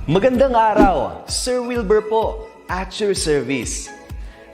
Magandang araw, Sir Wilbur po, at your service.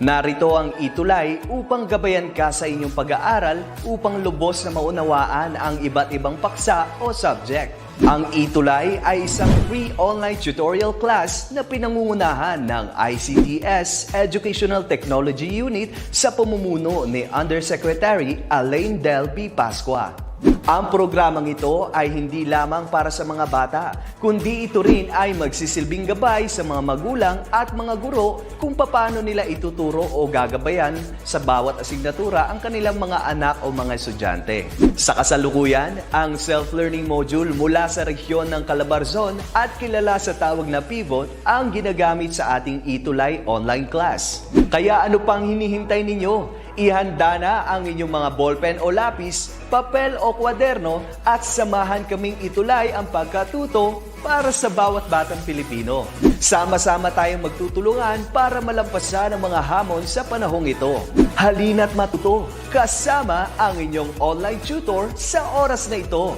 Narito ang ETUlay upang gabayan ka sa inyong pag-aaral upang lubos na maunawaan ang iba't ibang paksa o subject. Ang ETUlay ay isang free online tutorial class na pinangungunahan ng DepEd Educational Technology Unit sa pamumuno ni Undersecretary Elaine Del P. Pascua. Ang programang ito ay hindi lamang para sa mga bata, kundi ito rin ay magsisilbing gabay sa mga magulang at mga guro kung paano nila ituturo o gagabayan sa bawat asignatura ang kanilang mga anak o mga estudyante. Sa kasalukuyan, ang self-learning module mula sa rehiyon ng Calabarzon at kilala sa tawag na pivot ang ginagamit sa ating ETUlay online class. Kaya ano pang hinihintay ninyo? Ihanda na ang inyong mga ballpen o lapis, papel o kwaderno at samahan kaming itulay ang pagkatuto para sa bawat batang Pilipino. Sama-sama tayong magtutulungan para malampasan ang mga hamon sa panahong ito. Halina't matuto, kasama ang inyong online tutor sa oras na ito.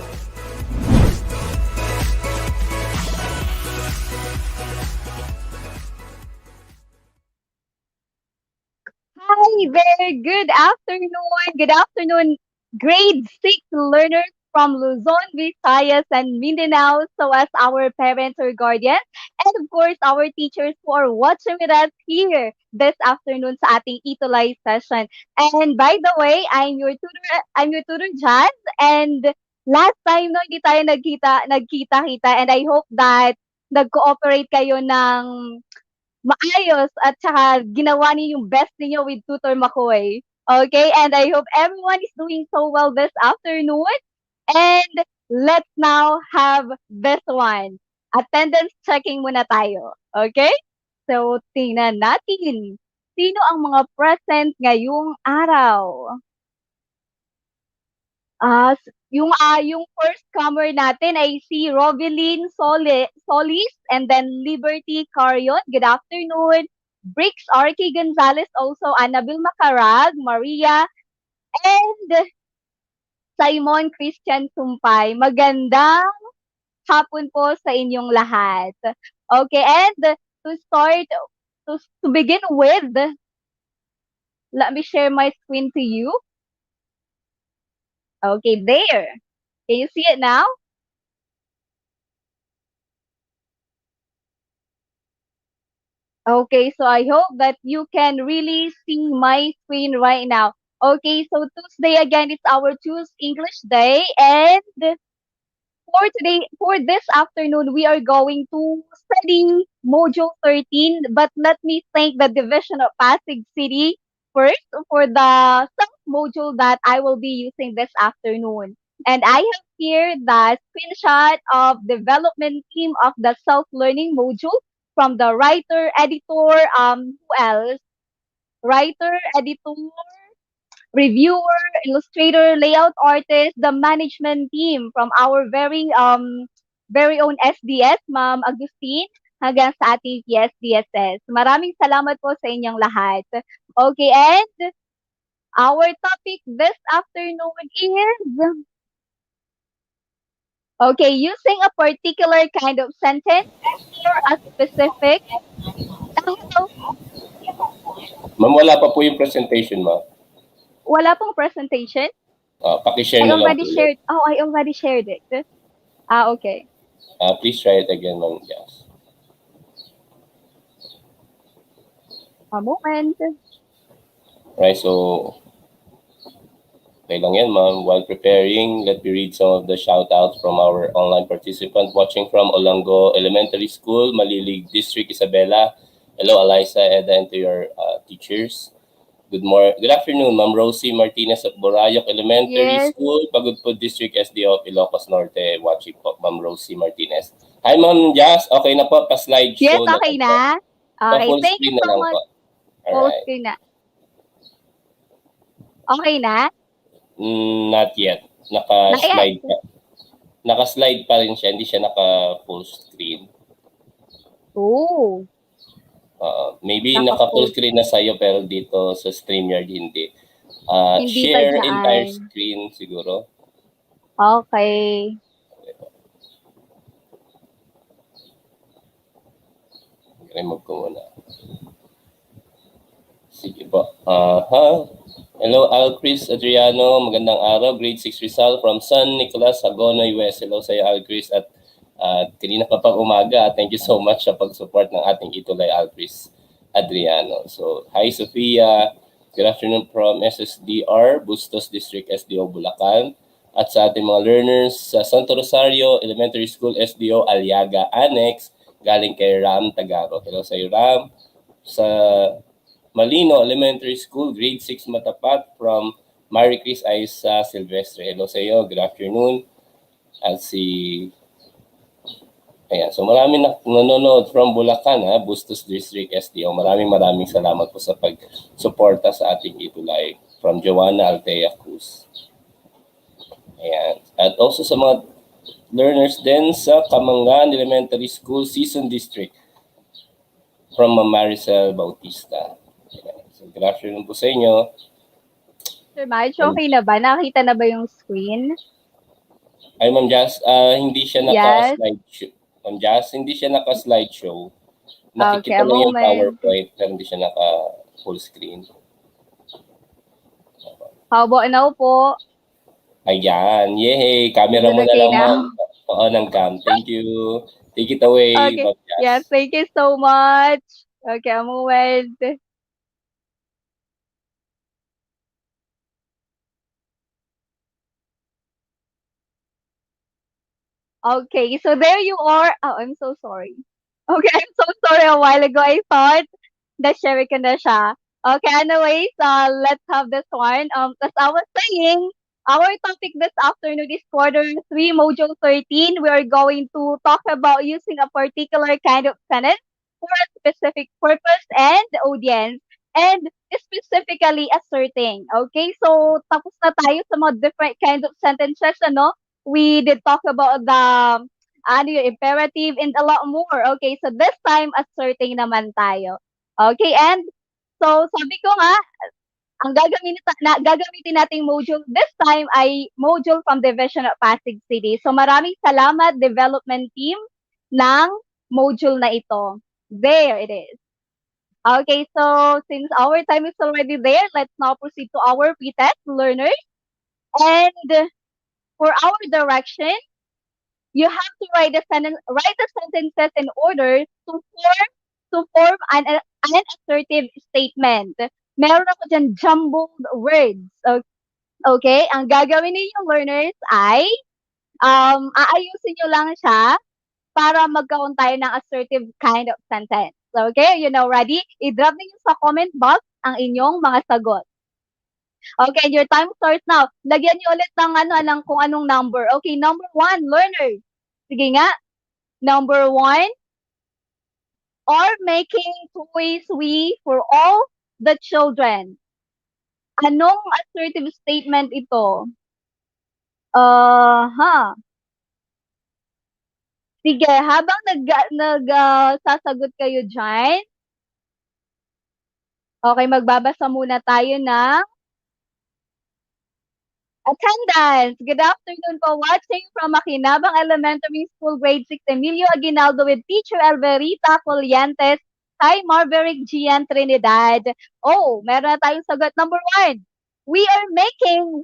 Hi, very good afternoon. Good afternoon, grade 6 learners from Luzon, Visayas, and Mindanao, so as our parents or guardians, and of course, our teachers who are watching with us here this afternoon sa ating ETUlay session. And by the way, I'm your tutor Jazz, and last time no hindi tayo nagkita-kita, and I hope that nag-cooperate kayo ng maayos at saka ginawa niyo yung best niyo with Tutor Makoy. Okay? And I hope everyone is doing so well this afternoon. And let's now have this one. Attendance checking muna tayo. Okay? So, tingnan natin. Sino ang mga present ngayong araw? Yung first comer natin ay si Rovelyn Solis and then Liberty Carion. Good afternoon. Brix Arky Gonzalez, also Annabel Macarag, Maria, and Simon Christian Sumpay. Magandang hapon po sa inyong lahat. Okay, and to begin with, let me share my screen to you. Okay, there. Can you see it now? Okay, so I hope that you can really see my screen right now. Okay, so Tuesday again, it's our Choose English Day, and for this afternoon, we are going to study Module 13, but let me thank the Division of Pasig City first for the module that I will be using this afternoon. And I have here the screenshot of development team of the self-learning module from the writer, editor, who else? Writer, editor, reviewer, illustrator, layout artist, the management team from our very own SDS, Ma'am Agustin, hanggang sa ating PSDSS. Maraming salamat po sa inyong lahat. Okay, and our topic this afternoon is, okay, using a particular kind of sentence or a specific. Ma'am, wala pa po yung presentation, ma'am. Wala pong presentation? Pakishare na lang po. I already shared it. Okay. Please try it again, ma'am. Yes. A moment. Right, so okay lang yan, ma'am. While preparing, let me read some of the shoutouts from our online participant watching from Olango Elementary School, Malilig District, Isabela. Hello, Eliza, Eda, and to your teachers. Good afternoon, Ma'am Rosie Martinez of Borayok Elementary School, Pagudpud District, SDO of Ilocos Norte. Watching po, Ma'am Rosie Martinez. Hi, Ma'am Jazz. Okay na po, pa-slide show. Yes, okay na. Okay, thank you so much. Full screen na. Okay na? Not yet. Naka-slide pa. Naka-slide pa rin siya. Hindi siya naka-full screen. Oh. Maybe naka-full screen na sa'yo pero dito sa StreamYard hindi. Hindi share entire screen siguro. Okay. Remove ko muna. Sige po. Hello, Alcris Adriano. Magandang araw. Grade 6 result from San Nicolas, Hagonoy West. Hello sa iyo, Alcris. At kanina pa pang umaga. Thank you so much sa pag-support ng ating ETUlay, Alcris Adriano. So, hi, Sofia. Good afternoon from SSDR, Bustos District SDO, Bulacan. At sa ating mga learners sa Santo Rosario Elementary School SDO, Aliaga Annex, galing kay Ram Tagaro. Hello sa iyo, Ram. Sa Malino Elementary School, Grade 6 Matapat from Marie Chris Aisa Silvestre. Hello sa iyo, good afternoon. At ayan, so marami na nanonood from Bulacan, Bustos District SDO. Maraming salamat po sa pag-suporta sa ating ETUlay from Joanna Altea Cruz. Ayan. At also sa mga learners din sa Kamangan Elementary School, Season District from Maricel Bautista. So, good afternoon po sa inyo. Sir Marge, okay na ba? Nakita na ba yung screen? Ay, Ma'am Jazz, hindi siya naka-slideshow. Ma'am Jazz, hindi siya naka-slideshow. Nakikita lang yung PowerPoint, pero hindi siya naka-full screen. Habo na po. Ayan, yay! Camera mo na lang, Ma'am. Oo, ng cam. Thank you. Take it away, Okay. Ma'am Jazz. Yes, thank you so much. Okay, a moment. Okay, so there you are. Oh, I'm so sorry. Okay, I'm so sorry. A while ago, I thought na-share ko na siya. Okay, anyways, let's have this one. As I was saying, our topic this afternoon is quarter 3, module 13. We are going to talk about using a particular kind of sentence for a specific purpose and audience. And specifically asserting. Okay, so tapos na tayo sa mga different kinds of sentences, ano? We did talk about the yung imperative and a lot more. Okay, so this time asserting naman tayo. Okay, and so sabi ko nga, ang gagamitin nating module this time ay module from Division of Pasig City. So maraming salamat development team ng module na ito. There it is. Okay, so since our time is already there, let's now proceed to our Pretest learners. And for our direction, you have to write the sentences in order to form an assertive statement. Meron ako dyan jumbled words. Okay, ang gagawin ninyo learners ay aayusin nyo lang siya para magkaroon tayo ng assertive kind of sentence. Okay, you know, ready? I-drop niyo sa comment box ang inyong mga sagot. Okay, your time starts now. Lagyan niyo ulit ng kung anong number. Okay, number 1, learners. Sige nga. Number 1, are making toys for all the children. Anong assertive statement ito? Sige, habang sasagot kayo dyan, okay, magbabasa muna tayo ng attendance. Good afternoon po, watching from Makinabang Elementary School, Grade 6, Emilio Aguinaldo with Teacher Alberita Coliantes. Hi, Marverick Gian Trinidad. Oh, meron na tayong sagot. Number 1. We are making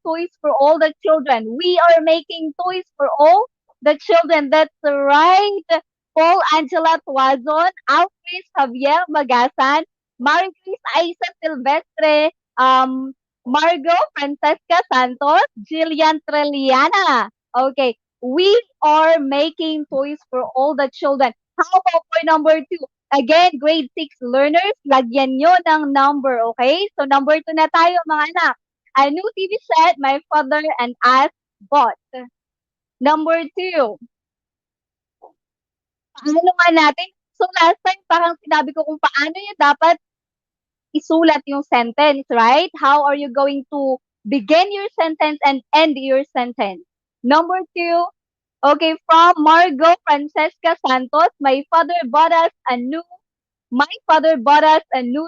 toys for all the children. We are making toys for all the children. That's right. Paul Angela Tuazon, Alfred Javier Magasan, Maricris Aisa Silvestre, Margo Francesca Santos, Jillian Treliana. Okay, we are making toys for all the children. How about for number 2? Again, grade 6 learners, lagyan nyo ng number, okay? So number 2 na tayo mga anak. A new TV set my father and I bought. Number 2. Paano nga natin? So last time parang sinabi ko kung paano nyo dapat isulat yung sentence, right? How are you going to begin your sentence and end your sentence? Number 2, okay, from Margo Francesca Santos, my father bought us a new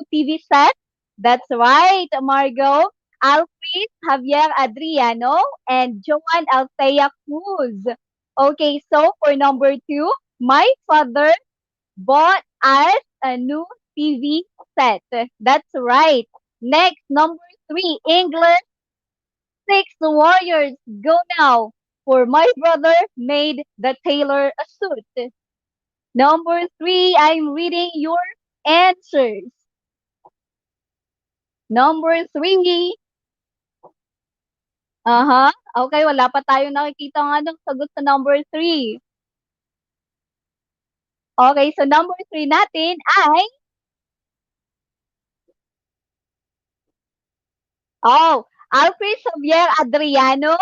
TV set. That's right, Margo. Alfred Javier Adriano and Joan Althea Cruz. Okay, so for number 2, my father bought as a new TV set. That's right. Next, number 3, English 6 warriors. Go now. For my brother made the tailor a suit. Number 3, I'm reading your answers. Number 3. Aha. Okay, wala pa tayong nakikita nga ng sagot sa number 3. Okay, so number 3 natin ay, Alfred Xavier Adriano,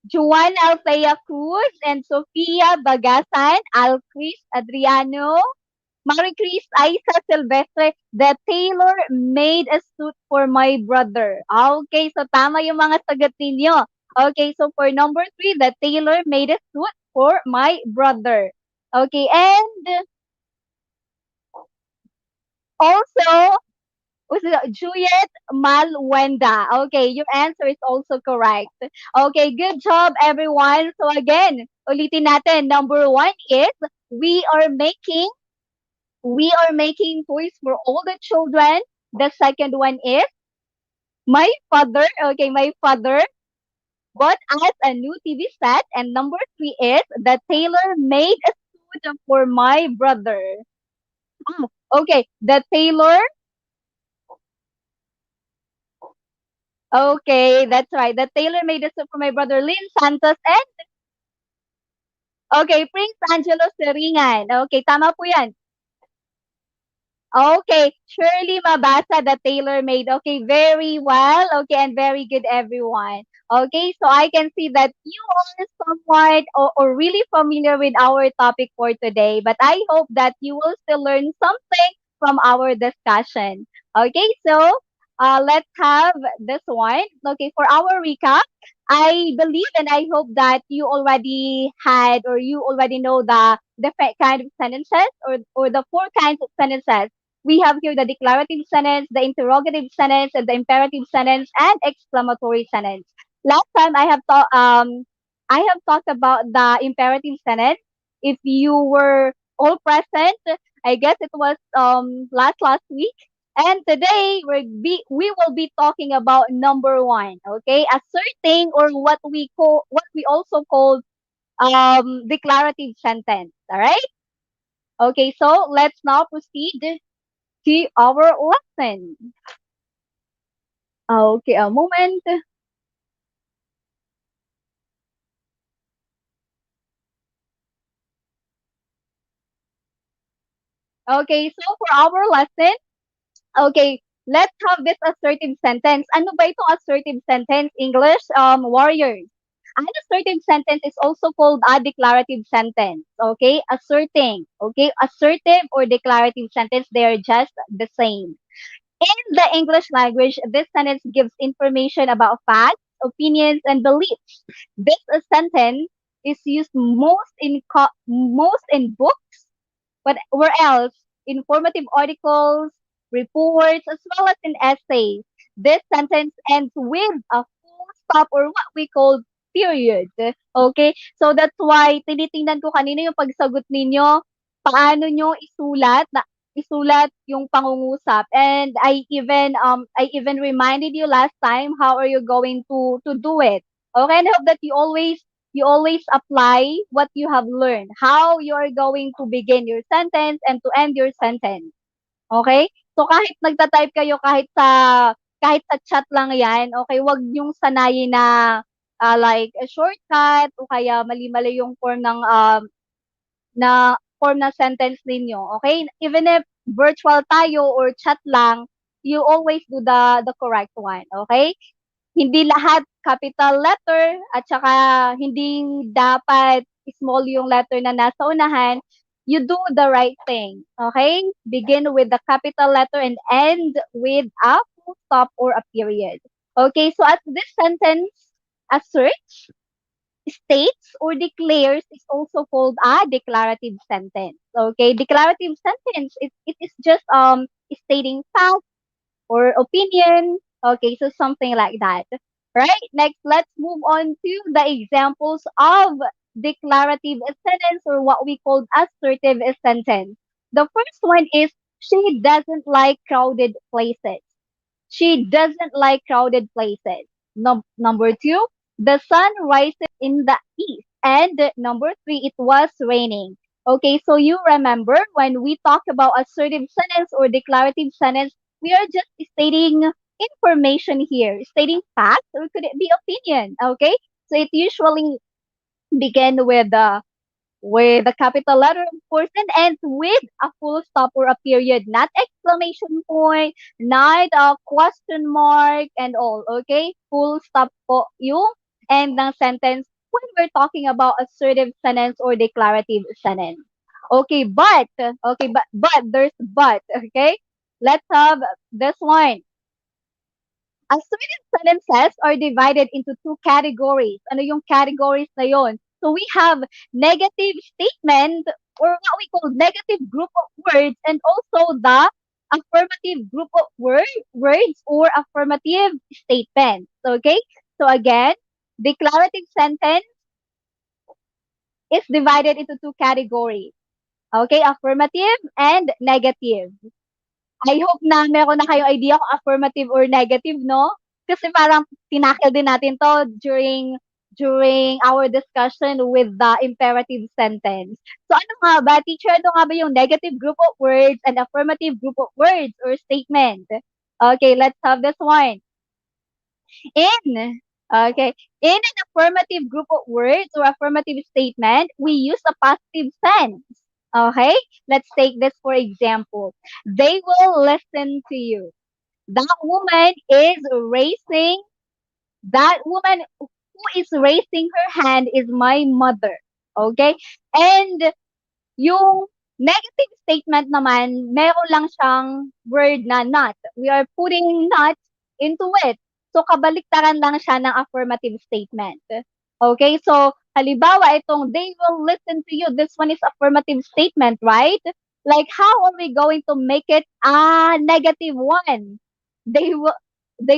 Juan Althea Cruz, and Sofia Bagasan. Alfred Adriano, Marie Chris Aiza Silvestre, the tailor made a suit for my brother. Okay, so tama yung mga sagot ninyo. Okay, so for number 3, the tailor made a suit for my brother. Okay, and also, Juliet Malwenda. Okay, your answer is also correct. Okay, good job everyone. So again, ulitin natin. Number 1 is we are making toys for all the children. The second one is my father. Okay, my father bought us a new TV set. And number 3 is the tailor made a suit for my brother. Okay, the tailor. Okay, that's right. The tailor made a suit for my brother Lynn Santos and okay, Prince Angelo Seringan. Okay, tama po yan. Okay, Shirley Mabasa, the tailor made. Okay, very well. Okay, and very good, everyone. Okay, so I can see that you are somewhat or really familiar with our topic for today, but I hope that you will still learn something from our discussion. Okay, so let's have this one. Okay, for our recap, I believe and I hope that you already had or you already know the different kind of sentences or the 4 kinds of sentences. We have here the declarative sentence, the interrogative sentence, and the imperative sentence, and exclamatory sentence. Last time I have talked about the imperative sentence. If you were all present, I guess it was last week. And today we will be talking about number 1, okay? Asserting or what we also call declarative sentence. All right? Okay, so let's now proceed to our lesson. Okay, a moment. Okay, so for our lesson, okay, let's have this assertive sentence. Ano ba itong assertive sentence? English, warriors. An assertive sentence is also called a declarative sentence. Okay, asserting. Okay, assertive or declarative sentence, they are just the same. In the English language, this sentence gives information about facts, opinions, and beliefs. This sentence is used most in books, but where else? Informative articles, reports, as well as in essays. This sentence ends with a full stop or what we call period. Okay? So that's why tinitingnan ko kanina yung pagsagot ninyo, paano nyo isulat yung pangungusap. And I even reminded you last time how are you going to do it. Okay? And I hope that you always apply what you have learned, how you are going to begin your sentence and to end your sentence. Okay? So kahit nagta-type kayo kahit sa chat lang 'yan, okay, wag niyong sanayin na like a shortcut o kaya mali-mali yung form ng sentence ninyo. Okay? Even if virtual tayo or chat lang, you always do the correct one. Okay? Hindi lahat capital letter at saka hindi dapat small yung letter na nasa unahan. You do the right thing. Okay? Begin with the capital letter and end with a full stop or a period. Okay, so as this sentence asserts, states, or declares is also called a declarative sentence. Okay, declarative sentence, it is just stating fact or opinion. Okay, so something like that. Right? Next, let's move on to the examples of declarative sentence or what we call assertive sentence. The first one is she doesn't like crowded places. She doesn't like crowded places. Number two, the sun rises in the east. And number three, it was raining. Okay, so you remember when we talk about assertive sentence or declarative sentence, we are just stating information here, stating facts, or could it be opinion? Okay, so it usually begin with a capital letter, of course, and ends with a full stop or a period, not exclamation point, not a question mark, and all, okay? Full stop po yung end ng sentence when we're talking about assertive sentence or declarative sentence. Okay, but there's but, okay? Let's have this one. Assertive sentences are divided into two categories. Ano yung categories na yon? So we have negative statement or what we call negative group of words and also the affirmative group of words or affirmative statements. Okay? So again, declarative sentence is divided into two categories. Okay? Affirmative and negative. I hope na meron na kayong idea kung affirmative or negative, no? Kasi parang tinakil din natin to during our discussion with the imperative sentence. So ano nga ba, teacher, ano nga ba yung negative group of words and affirmative group of words or statement? Okay, let's have this one. In Okay. In an affirmative group of words or affirmative statement, we use a positive sense. Okay? Let's take this for example. They will listen to you. That woman is raising that woman who is raising her hand is my mother. Okay? And yung negative statement naman, meron lang siyang word na not. We are putting not into it. So, kabaliktaran lang siya ng affirmative statement. Okay? So, halimbawa, itong they will listen to you. This one is affirmative statement, right? Like, how are we going to make it a negative one? They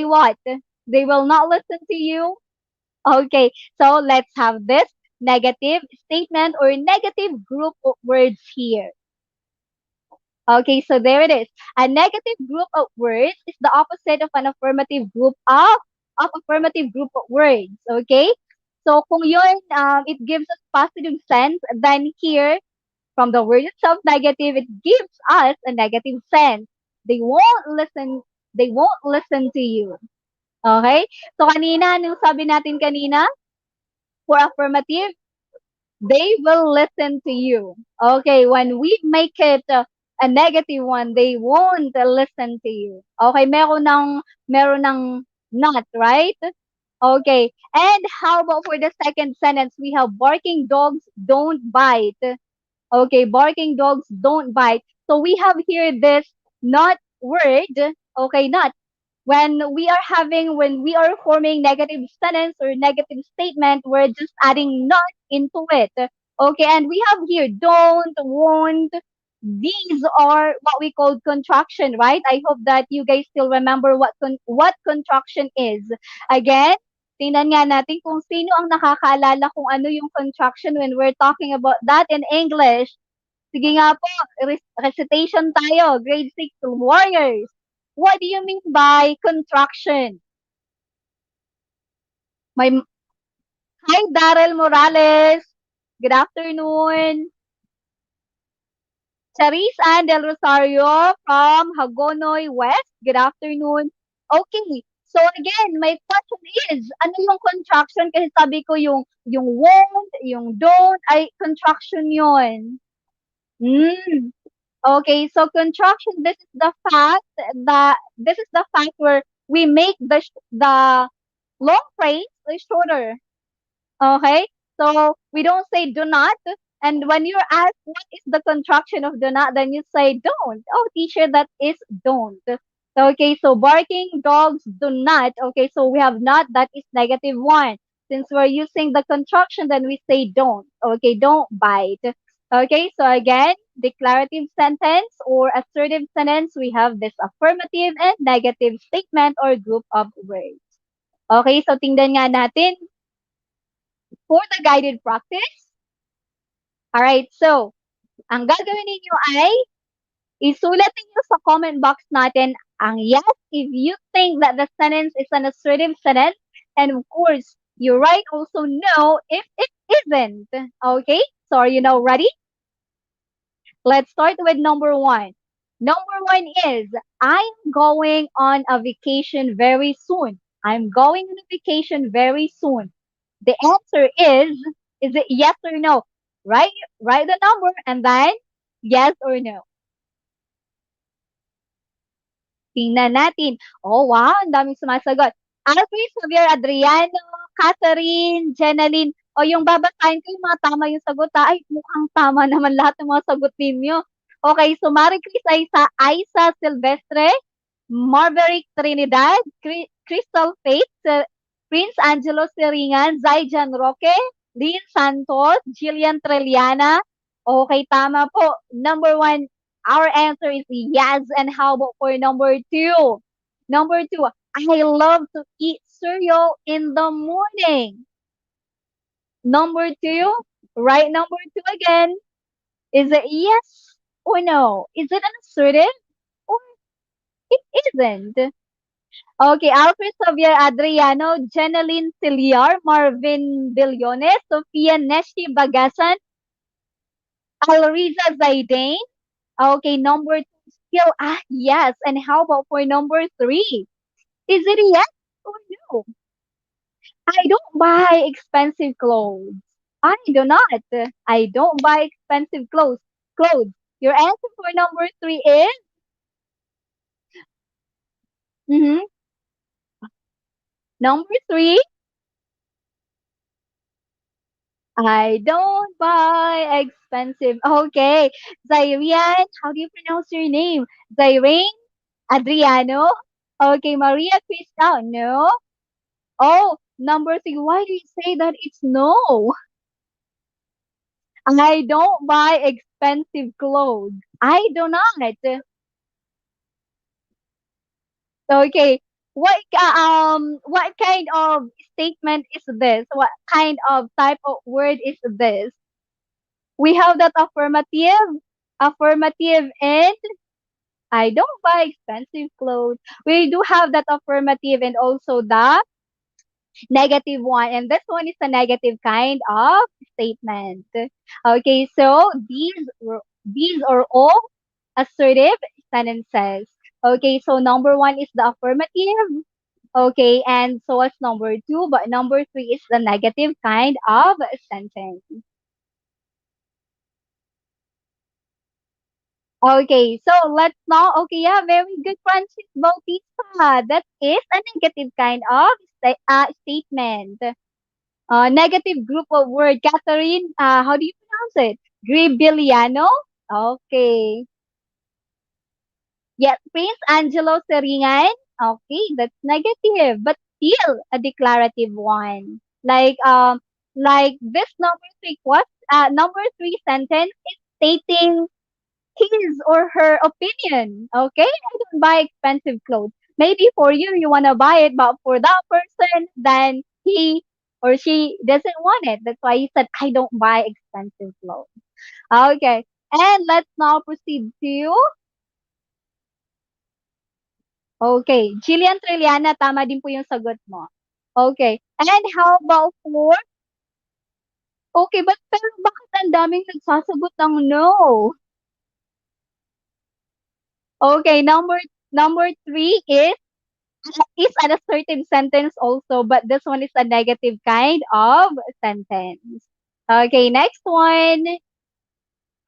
what? They will not listen to you? Okay, so let's have this negative statement or negative group of words here. Okay, so there it is. A negative group of words is the opposite of an affirmative group of affirmative group of words. Okay, so kung yun, it gives us positive sense, then here, from the word itself negative, it gives us a negative sense. They won't listen. They won't listen to you. Okay? So kanina, anong sabi natin kanina? For affirmative, they will listen to you. Okay, when we make it a negative one, they won't listen to you. Okay, meron ng not, right? Okay, and how about for the second sentence? We have barking dogs don't bite. Okay, barking dogs don't bite. So we have here this not word. Okay, not when we are forming negative sentence or negative statement, we're just adding not into it. Okay, and we have here don't, won't. These are what we call contraction, right? I hope that you guys still remember what contraction is. Again, tingnan nga natin kung sino ang nakakaalala kung ano yung contraction when we're talking about that in English. Sige nga po, recitation tayo, grade 6 warriors. What do you mean by contraction? My Hi Daryl Morales. Good afternoon. Charis Del Rosario from Hagonoy West. Good afternoon. Okay. So again, my question is, ano yung contraction? Kasi sabi ko yung won't, yung don't, ay contraction yun. Okay, so contraction, this is the fact where we make the long phrase shorter. Okay? So we don't say do not. And when you're asked what is the contraction of do not, then you say don't. Oh, teacher, that is don't. Okay, so barking dogs do not. Okay, so we have not, that is negative one. Since we're using the contraction, then we say don't. Okay, don't bite. Okay, so again, declarative sentence or assertive sentence, we have this affirmative and negative statement or group of words. Okay, so tingnan nga natin for the guided practice. Alright, so ang gagawin ninyo ay Isulat niyo sa comment box natin ang yes if you think that the sentence is an assertive sentence. And of course, you write also no if it isn't. Okay? So are you now ready? Let's start with number one. Number one is, I'm going on a vacation very soon. I'm going on a vacation very soon. The answer is it yes or no? Write the number and then yes or no. Tingnan natin. Oh, wow, ang daming sumasagot. Alfred, Javier, Adriano, Catherine, Jenaline. O yung babasahin ko yung mga tama yung sagot ha. Ay, mukhang tama naman lahat ng mga sagot ninyo. Okay, so Marie Chris Aiza Silvestre, Marverick Trinidad, Crystal Faith, Prince Angelo Siringan, Zaijan Roque, Lynn Santos, Jillian Treliana. Okay, tama po. Number one, our answer is yes. And how about for number two? Number two, I love to eat cereal in the morning. Number two, right? Number two again. Is it yes or no? Is it an assertive or it isn't? Okay, Alfred Xavier Adriano, Jeneline Ciliar, Marvin Billones, Sofia Neshi Bagasan, Alriza Zaidain. Okay, number two, still yes. And how about for number three? Is it a yes or no? I don't buy expensive clothes. I do not. I don't buy expensive clothes. Clothes. Your answer for number three is mm-hmm, number three. I don't buy expensive. Okay. Zairian, how do you pronounce your name? Zairane Adriano. Okay, Maria Cristal. No. Oh, number three. Why do you say that it's no? I don't buy expensive clothes. I do not. Okay. What kind of statement is this? What kind of type of word is this? We have that affirmative, and I don't buy expensive clothes. We do have that affirmative and also the negative one, and this one is a negative kind of statement. Okay, so these are all assertive sentences. Okay, so number one is the affirmative. Okay, and so is number two, but number three is the negative kind of sentence. Okay, so let's now, okay, yeah, very good, Francis Bautista. That is a negative kind of statement. Negative group of word. Catherine, how do you pronounce it? Gribiliano? Okay. Yes, Prince Angelo Seringan. Okay, that's negative, but still a declarative one. Like this number three sentence is stating his or her opinion. Okay, I don't buy expensive clothes. Maybe for you, you wanna buy it, but for that person, then he or she doesn't want it. That's why he said, I don't buy expensive clothes. Okay, and let's now proceed to okay, Jillian Trilliana, tama din po yung sagot mo. Okay. And how about for okay, but pero bakit ang daming nagsasagot ng no? Okay, number three is an assertive sentence also, but this one is a negative kind of sentence. Okay, next one.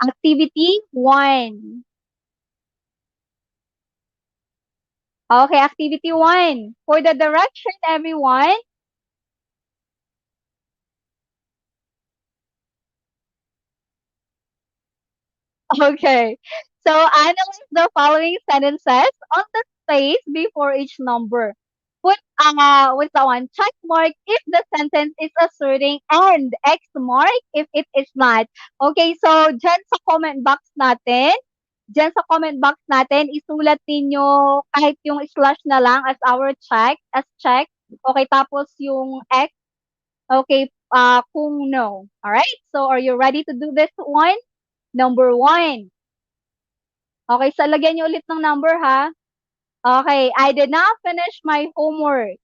Activity one. Okay, activity one. For the direction, everyone. Okay. So analyze the following sentences on the space before each number. Put what's that one? Check mark if the sentence is asserting and X mark if it is not. Okay, so dyan sa comment box natin, isulat ninyo kahit yung slash na lang as check. Okay, tapos yung X, okay, kung no. Alright, so are you ready to do this one? Number one. Okay, so lagyan niyo ulit ng number ha. Okay, I did not finish my homework.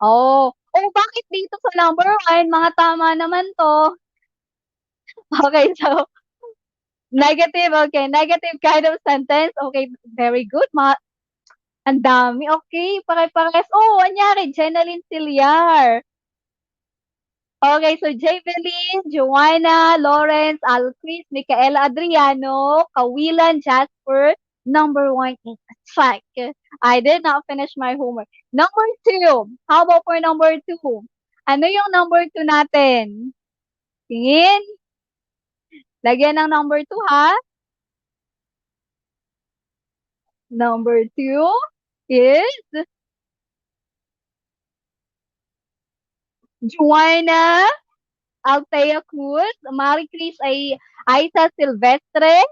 Oh, bakit dito sa number 1? Mga tama naman 'to. Okay, so negative, okay, negative kind of sentence. Okay, very good. Ang dami. Okay, pare-parehas. Anyari, Jenaline Sillar. Okay, so Javelin, Joanna, Lawrence, Alquis, Micaela Adriano, Kawilan, Jasper. Number 1 is check. I did not finish my homework. Number 2. How about for number 2? Ano yung number 2 natin? Tingin. Lagyan ng number 2 ha. Number 2 is Joanna Althea Cruz, Marie Chris ay Aisa Silvestre,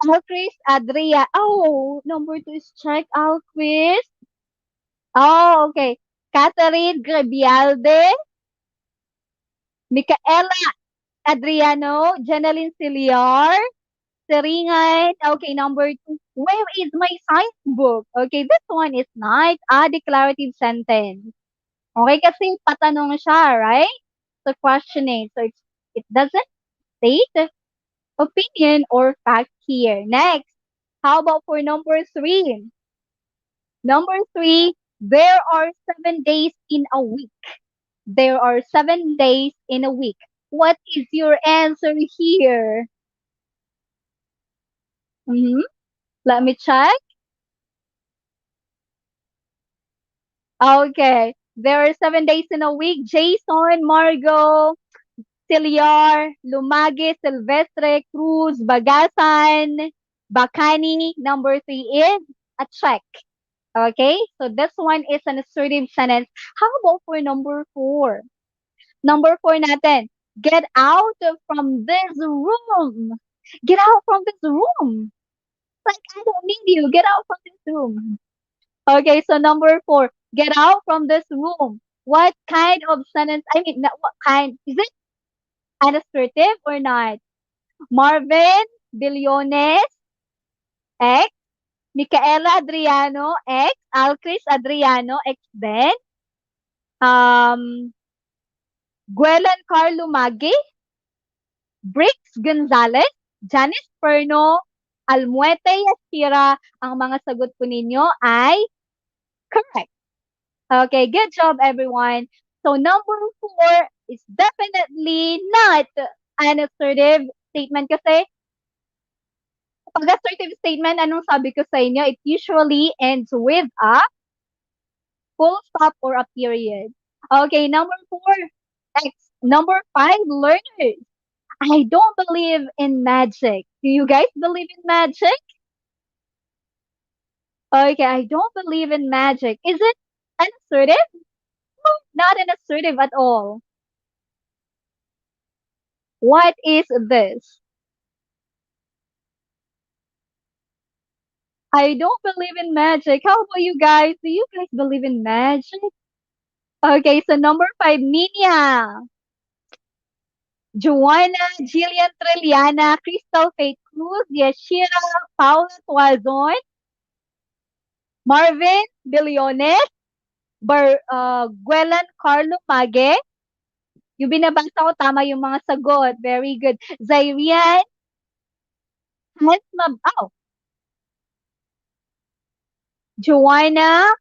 Alchris Adria. Number 2 is check Alchris. Okay. Catherine Grebialde, Micaela Adriano, Jeneline Siliar, Seringan. Okay, number 2. Where is my science book? Okay, this one is not a declarative sentence. Okay, kasi patanong siya, right? So, questioning. So, it doesn't state opinion or fact here. Next, how about for number 3? Number 3, there are 7 days in a week. There are 7 days in a week. What is your answer here? Let me check. Okay. There are 7 days in a week. Jason, Margot, Ciliar, Lumagi, Silvestre, Cruz, Bagasan, Bacani. Number 3 is a check. Okay? So this one is an assertive sentence. How about for number 4? Number 4 natin. Get out from this room. Get out from this room. Like, I don't need you. Get out from this room. Okay, so number 4. Get out from this room. What kind of sentence? What kind? Is it an assertive or not? Marvin Billones, X. Micaela Adriano, X. Alcris Adriano, X din. Guelan Carlo Magi, Bricks Gonzalez, Janice Perno, Almuete Yashira. Ang mga sagot po ninyo ay correct. Okay, good job everyone. So number 4 is definitely not an assertive statement kasi pag assertive statement, anong sabi ko sa inyo? It usually ends with a full stop or a period. Okay, number 4. Next, number 5, learners. I don't believe in magic. Do you guys believe in magic? Okay, I don't believe in magic. Is it an assertive? No, not an assertive at all. What is this? I don't believe in magic. How about you guys? Do you guys believe in magic? Okay, so number 5, Nina. Joanna, Jillian Trilliana, Crystal Faith Cruz, Yashira, Paula Tuazon, Marvin Billones, Guelan Carlo Mage. Yung binabasa ko, tama yung mga sagot. Very good. Zairian, Joanna,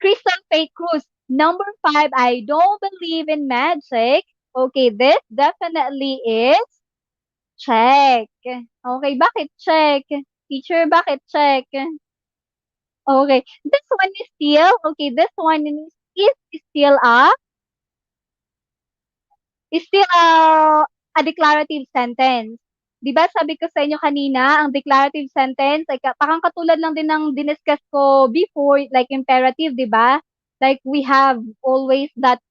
Crystal Faith Cruz. Number 5, I don't believe in magic. Okay, this definitely is check. Okay, bakit check? Teacher, bakit check? Okay, this one is still, a declarative sentence. 'Di ba sabi ko sa inyo kanina, ang declarative sentence ay parang katulad lang din ng diniscuss ko before, like imperative, 'di ba? Like we have always that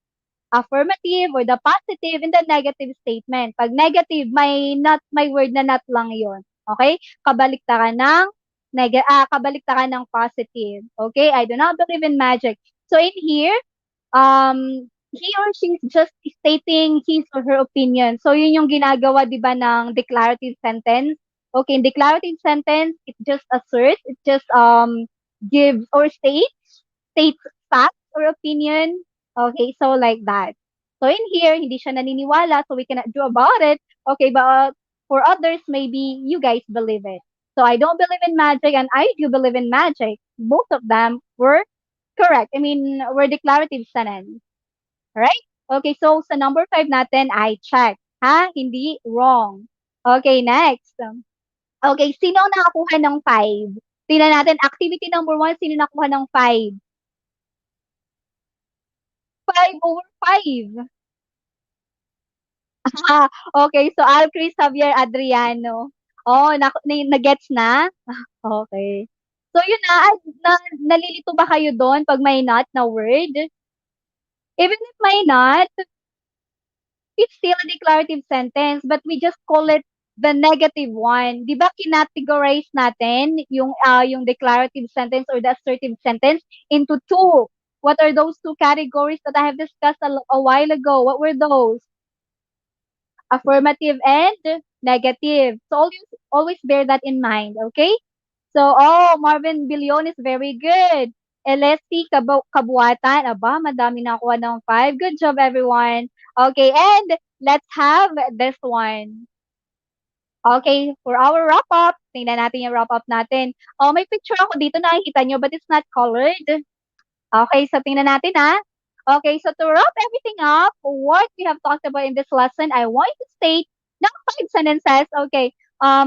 affirmative or the positive and the negative statement. Pag negative, may word na not lang 'yon. Okay? Kabaliktaran ng positive. Okay? I do not believe in magic. So in here, he or she is just stating his or her opinion. So, yun yung ginagawa, di ba, ng declarative sentence. Okay, in declarative sentence, it just asserts, it just gives or states facts or opinion. Okay, so like that. So in here, hindi siya naniniwala, so we cannot do about it. Okay, but for others, maybe you guys believe it. So I don't believe in magic and I do believe in magic. Both of them were correct. I mean, were declarative sentence. Right? Okay, so sa number 5 natin, I check. Ha? Hindi wrong. Okay, next. Okay, sino ang nakakuha ng 5? Tingnan natin, activity number 1, sino nakakuha ng 5? 5 over 5. Okay, so Alcris Javier Adriano. Oh, na-gets na? Okay. So yun nalilito ba kayo doon pag may not na word? Even if may not, it's still a declarative sentence, but we just call it the negative one. Di ba kinategorize natin yung declarative sentence or the assertive sentence into two? What are those two categories that I have discussed a while ago? What were those? Affirmative and negative. So always bear that in mind, okay? So, Marvin Billion is very good. Elesti Kabuatan, aba, madami nakuha ng 5. Good job, everyone. Okay, and let's have this one. Okay, for our wrap-up, tingnan natin yung wrap-up natin. Oh, may picture ako dito, nakikita nyo, but it's not colored. Okay, so tingnan natin, ha? Okay, so to wrap everything up, what we have talked about in this lesson, I want you to state ng 5 sentences. Okay,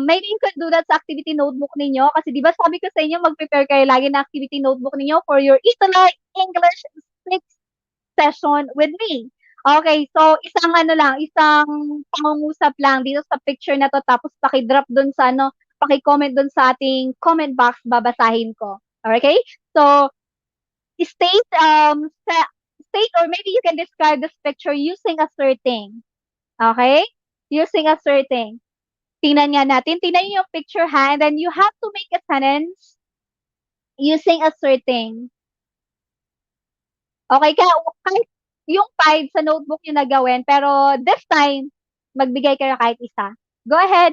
maybe you can do that sa activity notebook ninyo. Kasi di ba sabi ko sa inyo, mag-prepare kayo lagi ng activity notebook ninyo for your ETUlay English 6 session with me. Okay, so isang pangungusap lang dito sa picture na to, tapos paki-drop dun sa paki-comment dun sa ating comment box, babasahin ko. Okay? So, state state or maybe you can describe this picture using a certain. Okay? Using a certain. Tingnan nga natin. Tingnan niyo yung picture, ha? And then you have to make a sentence using a certain. Okay, kahit yung 5 sa notebook yung nagawin, pero this time, magbigay kayo kahit isa. Go ahead.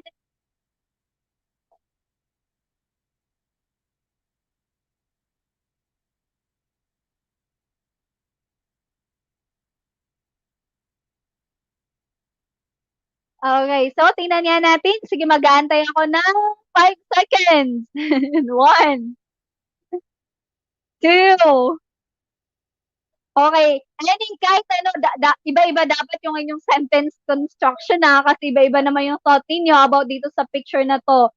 Okay, so tingnan nga natin. Sige, mag-aantay ako ng 5 seconds. 1, 2, okay. Kahit iba-iba dapat yung inyong sentence construction kasi iba-iba naman yung thought niyo about dito sa picture na to.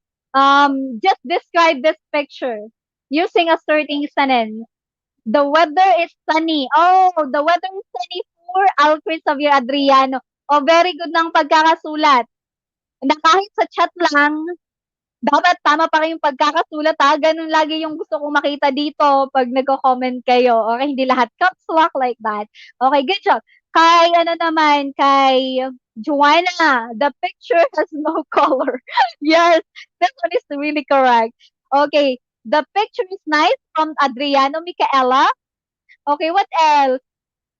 Just describe this picture using a certain sentence. The weather is sunny. Oh, the weather is sunny for Alfred Xavier Adriano. Oh, very good ng pagkakasulat. Na kahit sa chat lang, dapat tama pa rin yung pagkakasulat Ganun lagi yung gusto kong makita dito pag nagko-comment kayo. Okay, hindi lahat caps lock like that. Okay, good job. Kay Joanna, the picture has no color. Yes, this one is really correct. Okay, the picture is nice from Adriano Micaela. Okay, what else?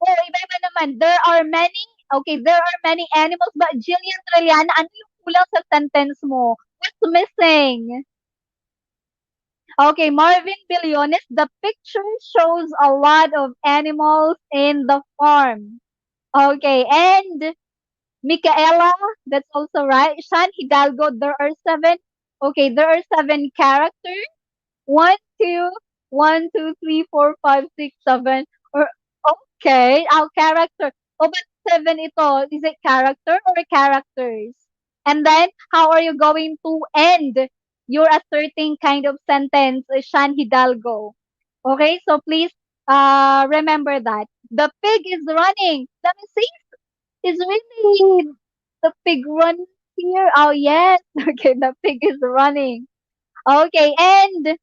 Oh, iba-iba naman. There are many animals, but Jillian Trilliana, ano yung kulang sa sentence mo? What's missing? Okay, Marvin Biliones, the picture shows a lot of animals in the farm. Okay, and Micaela, that's also right. Shan Hidalgo, there are 7. Okay, there are 7 characters. 1, 2, 1, 2, 3, 4, 5, 6, 7. Or okay, our character. Oh, but 7 ito. Is it character or characters? And then, how are you going to end your asserting kind of sentence, Shan Hidalgo? Okay, so please remember that. The pig is running. Let me see. Is really the pig run here? Oh, yes. Okay, the pig is running. Okay, and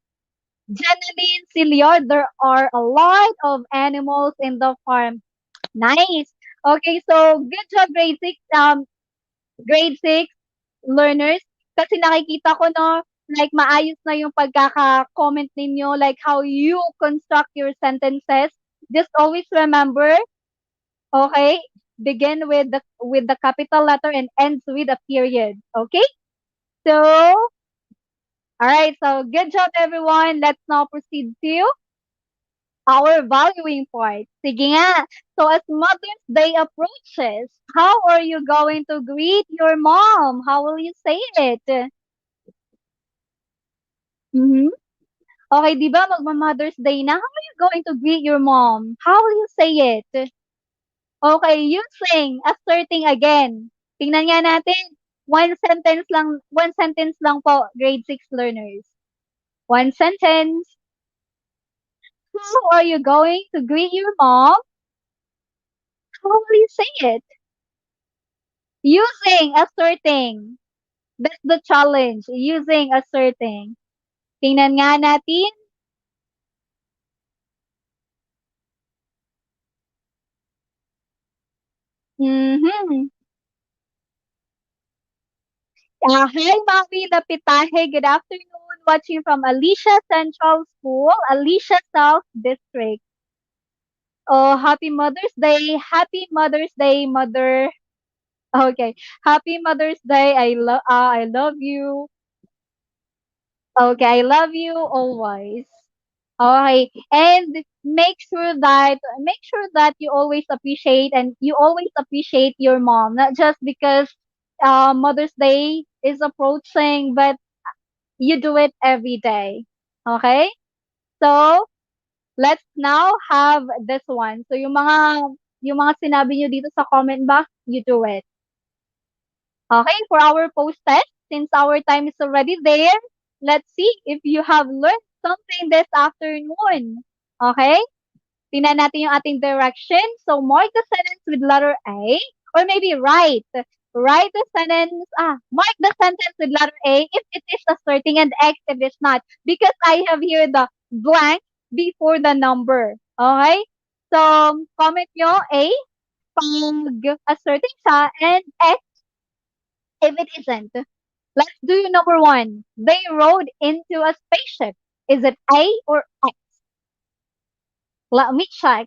Janeline Silior, there are a lot of animals in the farm. Nice. Okay, so good job, grade 6 learners. Kasi nakikita ko, no, like maayos na yung pagkaka-comment ninyo, like how you construct your sentences. Just always remember, okay, begin with the capital letter and ends with a period. Okay? So, All right, so good job, everyone. Let's now proceed to our valuing part. Sige nga. So as Mother's Day approaches, how are you going to greet your mom? How will you say it? Mm-hmm. Okay, di ba magma-Mother's Day na? How are you going to greet your mom? How will you say it? Okay, using asserting again. Tingnan nga natin. One sentence lang po, grade 6 learners. One sentence. How are you going to greet your mom? How will you say it? Using asserting. That's the challenge. Using asserting. Tingnan nga natin. Mm-hmm. Hi, Mami Lapitahe. Good afternoon. Watching from Alicia Central School, Alicia South District. Oh, happy Mother's Day. Happy Mother's Day, Mother. Okay. Happy Mother's Day. I love you. Okay, I love you always. Okay. And make sure that you always appreciate your mom, not just because Mother's Day is approaching, but you do it every day. Okay? So, let's now have this one. So, yung mga sinabi nyo dito sa comment box, you do it. Okay, for our post test, since our time is already there, let's see if you have learned something this afternoon. Okay? Tingnan natin yung ating direction. So, mark the sentence with letter A, or maybe write the sentence, mark the sentence with letter A if it is asserting and X if it's not. Because I have here the blank before the number. Okay? So, comment nyo A pag asserting siya and X if it isn't. Let's do number one. They rode into a spaceship. Is it A or X? Let me check.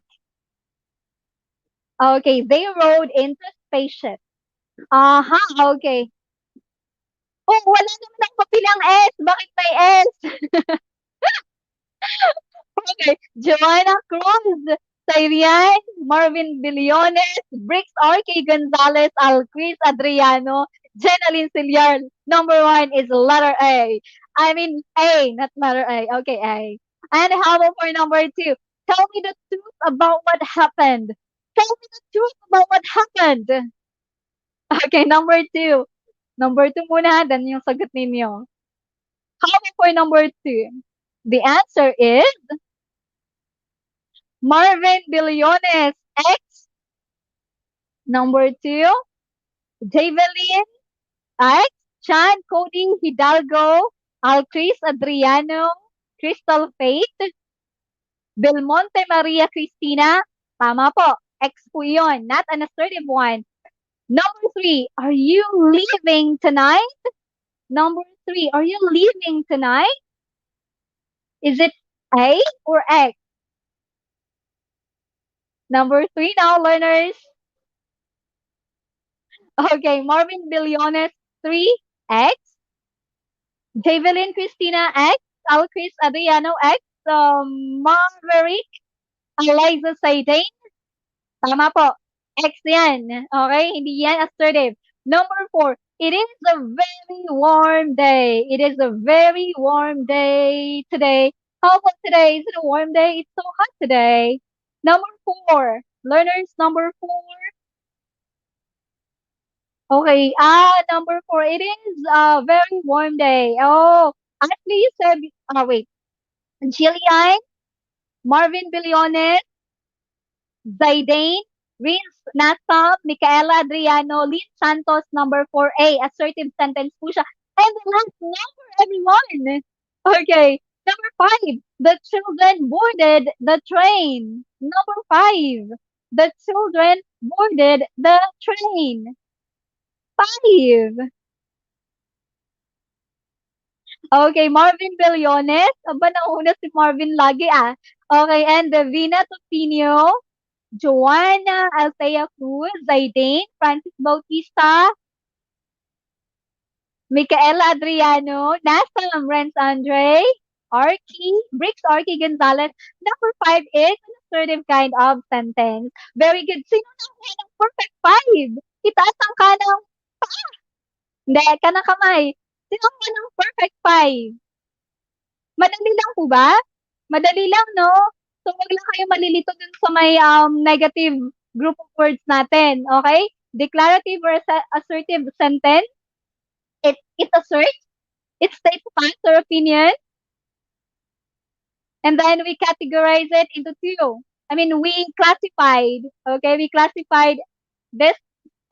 Okay, they rode into a spaceship. Aha, okay. Oh, wala naman ang papilang S. Bakit may S? Okay, Joanna Cruz, Cyrian, Marvin Billones, Bricks R.K. Gonzalez, Alcris Adriano, Jenaline Siliar. Number one is letter A. I mean A, not letter A. Okay, A. And how about for number two? Tell me the truth about what happened. Tell me the truth about what happened. Okay, number two. Number two muna, then yung sagot ninyo. How about for number two? The answer is Marvin Billones, X. Number two, Javelin, X. Chan Cody Hidalgo, Alcris Adriano, Crystal Faith, Belmonte Maria Cristina. Tama po. X po yun, not an assertive one. Number three, are you leaving tonight? Number three, are you leaving tonight? Is it A or X? Number three now, learners. Okay, Marvin Billones, 3, X. Javelin Christina, X. Alcris Adriano, X. Maverick Eliza Saiden. Tama po. X yan. Okay, hindi yan assertive. Number 4, it is a very warm day. It is a very warm day today. How about today? Is it a warm day? It's so hot today. Number 4, learners, number 4. Okay. Number 4, it is a very warm day. Oh, actually you said, wait. Jillian, Marvin Billones, Zaidane, Rins Nasab, Micaela Adriano, Lynn Santos, number 4A. Assertive sentence po siya. And the last number, everyone. Okay. Number 5, the children boarded the train. Number 5, the children boarded the train. 5. Okay, Marvin Billones. Aba, nauna si Marvin lagi Okay, and Davina Tupinio, Joanna Althea Cruz, Zaidane, Francis Bautista. Micaela Adriano, Nasam, Renz Andre, Arky, Bricks Arky Gonzalez. Number 5 is an assertive kind of sentence. Very good. Sino na ng perfect 5? Itaas ang kanang paa. Hindi, kanang kamay. Sino ng perfect 5? Madali lang po ba? Madali lang, no? So, wag lang kayo malilito dun sa may negative group of words natin. Okay? Declarative or assertive sentence. It asserts. It states facts or opinion. And then we categorize it into two. I mean, we classified this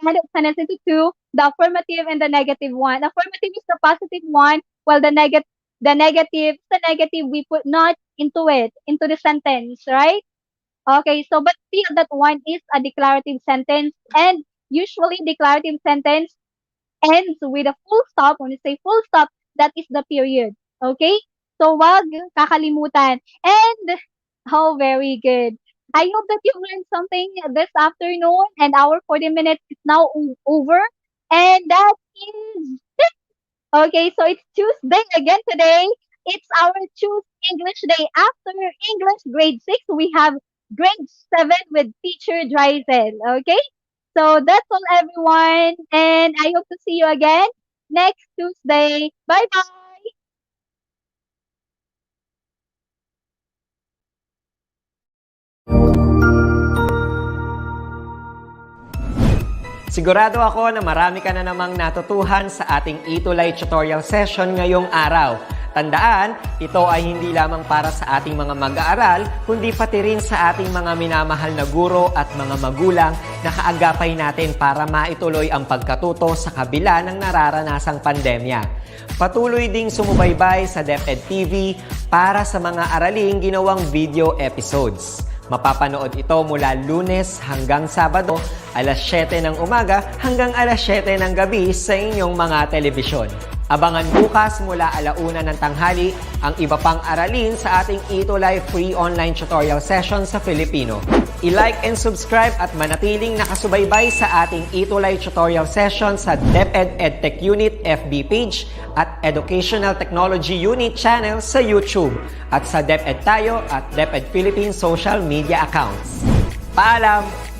kind of sentence into two, the affirmative and the negative one. Affirmative is the positive one, while the negative we put not into it, into the sentence, right? Okay, so but still that one is a declarative sentence, and usually declarative sentence ends with a full stop. When you say full stop, that is the period. Okay? So wag kakalimutan. And oh, very good. I hope that you learned something this afternoon, and our 40 minutes is now over. And that is it. Okay, so it's Tuesday again today. It's our Choose English Day. After English grade 6, we have grade 7 with teacher Dryzel. Okay? So that's all, everyone. And I hope to see you again next Tuesday. Bye-bye. Sigurado ako na marami ka na namang natutuhan sa ating ETUlay tutorial session ngayong araw. Tandaan, ito ay hindi lamang para sa ating mga mag-aaral, kundi pati rin sa ating mga minamahal na guro at mga magulang na kaagapay natin para maituloy ang pagkatuto sa kabila ng nararanasang pandemya. Patuloy ding sumubaybay sa DepEd TV para sa mga araling ginawang video episodes. Mapapanood ito mula Lunes hanggang Sabado, alas 7 ng umaga hanggang alas 7 ng gabi sa inyong mga telebisyon. Abangan bukas mula 1:00 ng tanghali ang iba pang aralin sa ating ETUlay free online tutorial session sa Filipino. I-like and subscribe at manatiling nakasubaybay sa ating ETUlay tutorial session sa DepEd Edtech Unit FB page at Educational Technology Unit channel sa YouTube at sa DepEd Tayo at DepEd Philippines social media accounts. Paalam!